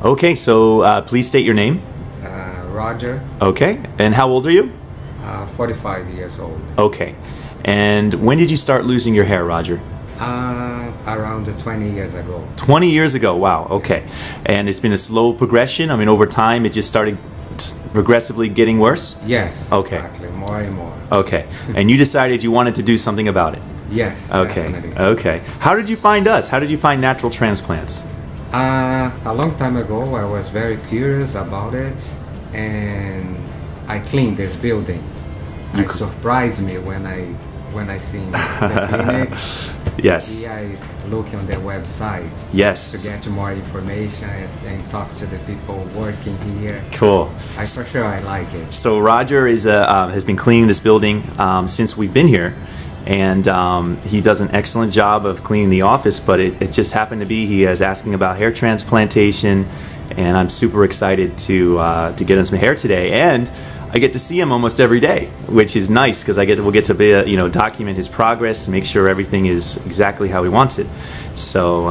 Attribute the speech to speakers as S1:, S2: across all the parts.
S1: Okay, so please state your name.
S2: Roger,
S1: Okay, and how old are you?
S2: 45 years old.
S1: Okay, and when did you start losing your hair, Roger?
S2: Around 20 years ago.
S1: 20 years ago, wow, okay. And it's been a slow progression? I mean, over time it just started progressively getting worse?
S2: Yes,
S1: Okay.
S2: exactly, more and more.
S1: Okay, and you decided you wanted to do something about it?
S2: Yes,
S1: Okay,
S2: definitely.
S1: okay. How did you find us? How did you find Natural Transplants?
S2: A long time ago, I was very curious about it, and I cleaned this building. It surprised me when I seen the clinic.
S1: Yes.
S2: Here I look on their website
S1: Yes.
S2: to get more information and talk to the people working here.
S1: Cool.
S2: For sure I like it.
S1: So Roger has been cleaning this building since we've been here, and he does an excellent job of cleaning the office, but it just happened to be he is asking about hair transplantation, and I'm super excited to get him some hair today, and I get to see him almost every day, which is nice because we'll get to be, document his progress, make sure everything is exactly how he wants it. So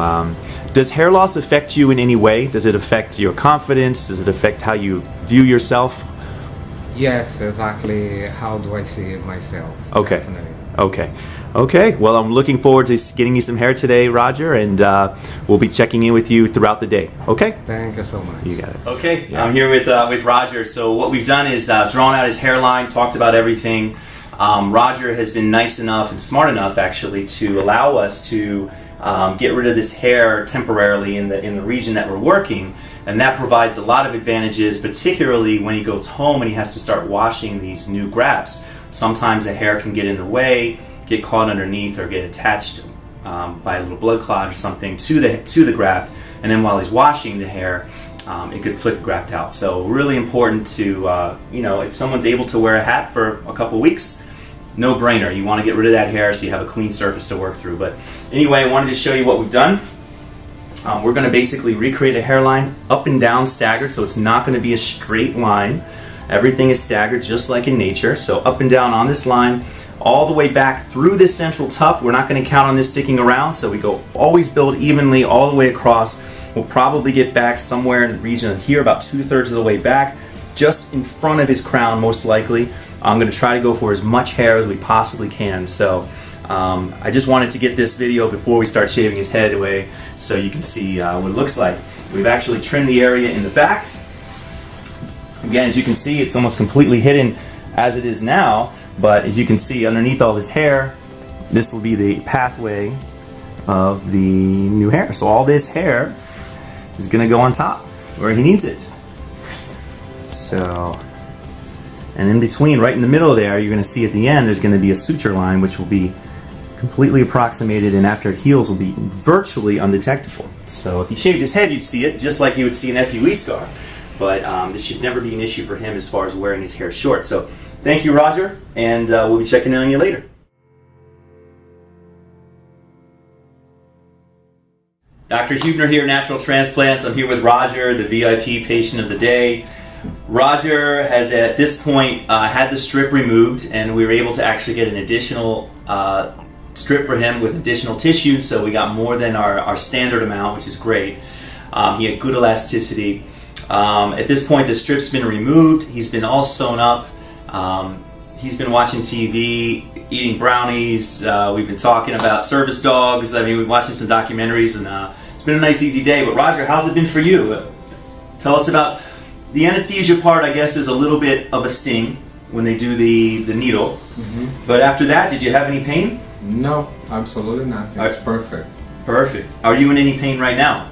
S1: does hair loss affect you in any way? Does it affect your confidence? Does it affect how you view yourself?
S2: Yes, exactly. How do I see myself?
S1: Okay.
S2: Definitely.
S1: Okay. Okay. Well, I'm looking forward to getting you some hair today, Roger, and we'll be checking in with you throughout the day. Okay?
S2: Thank you so much.
S1: You got it. Okay. Yeah. I'm here with Roger. So what we've done is drawn out his hairline, talked about everything. Roger has been nice enough and smart enough, actually, to allow us to get rid of this hair temporarily in the region that we're working, and that provides a lot of advantages, particularly when he goes home and he has to start washing these new grafts. Sometimes the hair can get in the way, get caught underneath, or get attached by a little blood clot or something to the graft, and then while he's washing the hair, it could flick the graft out. So really important to, if someone's able to wear a hat for a couple weeks, no brainer. You want to get rid of that hair so you have a clean surface to work through. But anyway, I wanted to show you what we've done. We're going to basically recreate a hairline up and down staggered, so it's not going to be a straight line. Everything is staggered just like in nature. So up and down on this line, all the way back through this central tuft. We're not going to count on this sticking around, so we always build evenly all the way across. We'll probably get back somewhere in the region of here, about 2/3 of the way back, just in front of his crown most likely. I'm going to try to go for as much hair as we possibly can. So I just wanted to get this video before we start shaving his head away so you can see what it looks like. We've actually trimmed the area in the back. Again, as you can see, it's almost completely hidden as it is now, but as you can see underneath all his hair, this will be the pathway of the new hair. So all this hair is going to go on top where he needs it. So, and in between, right in the middle there, you're going to see at the end, there's going to be a suture line which will be completely approximated, and after it heals will be virtually undetectable. So if he shaved his head, you'd see it just like you would see an FUE scar. But this should never be an issue for him as far as wearing his hair short. So thank you, Roger, and we'll be checking in on you later. Dr. Huebner here, Natural Transplants. I'm here with Roger, the VIP patient of the day. Roger has at this point had the strip removed, and we were able to actually get an additional strip for him with additional tissue, so we got more than our standard amount, which is great. He had good elasticity. At this point, the strip's been removed. He's been all sewn up. He's been watching TV, eating brownies. We've been talking about service dogs. I mean, we've been watching some documentaries, and it's been a nice, easy day. But Roger, how's it been for you? Tell us about the anesthesia part. I guess is a little bit of a sting when they do the needle. But after that, did you have any pain?
S3: No, absolutely nothing. It's perfect.
S1: Perfect. Are you in any pain right now?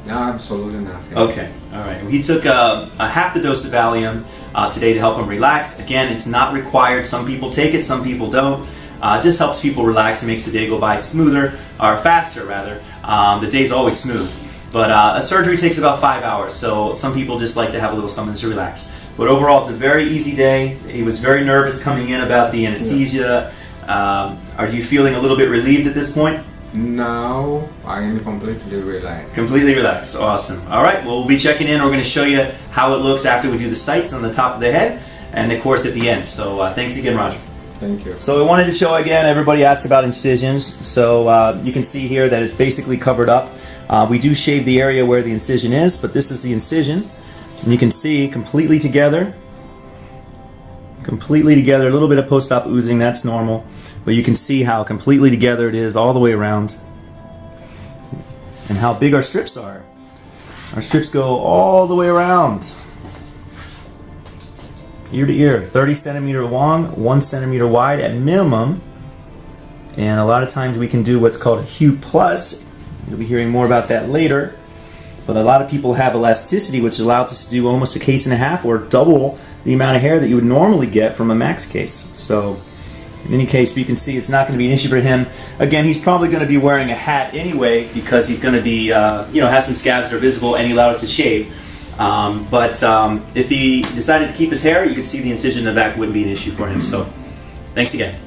S3: No, absolutely nothing.
S1: Okay, all right. He took a half the dose of Valium today to help him relax. Again, it's not required. Some people take it, some people don't. It just helps people relax and makes the day go by smoother, or faster rather. The day's always smooth. But a surgery takes about 5 hours, so some people just like to have a little something to relax. But overall, it's a very easy day. He was very nervous coming in about the anesthesia. Are you feeling a little bit relieved at this point?
S3: No, I am completely relaxed.
S1: Completely relaxed. Awesome. All right, well, we'll be checking in. We're going to show you how it looks after we do the sights on the top of the head and, of course, at the end. So thanks again, Roger.
S3: Thank you.
S1: So I wanted to show again, everybody asked about incisions. So you can see here that it's basically covered up We do shave the area where the incision is, but this is the incision. And you can see completely together. Completely together. A little bit of post-op oozing, that's normal. But you can see how completely together it is all the way around. And how big our strips are. Our strips go all the way around. Ear to ear. 30 centimeter long, 1 centimeter wide at minimum. And a lot of times we can do what's called a Hue Plus. You'll be hearing more about that later. But a lot of people have elasticity, which allows us to do almost a case and a half or double the amount of hair that you would normally get from a max case. So in any case, you can see it's not going to be an issue for him. Again, he's probably going to be wearing a hat anyway because he's going to be, have some scabs that are visible, and he allowed us to shave. But if he decided to keep his hair, you could see the incision in the back wouldn't be an issue for him. So thanks again.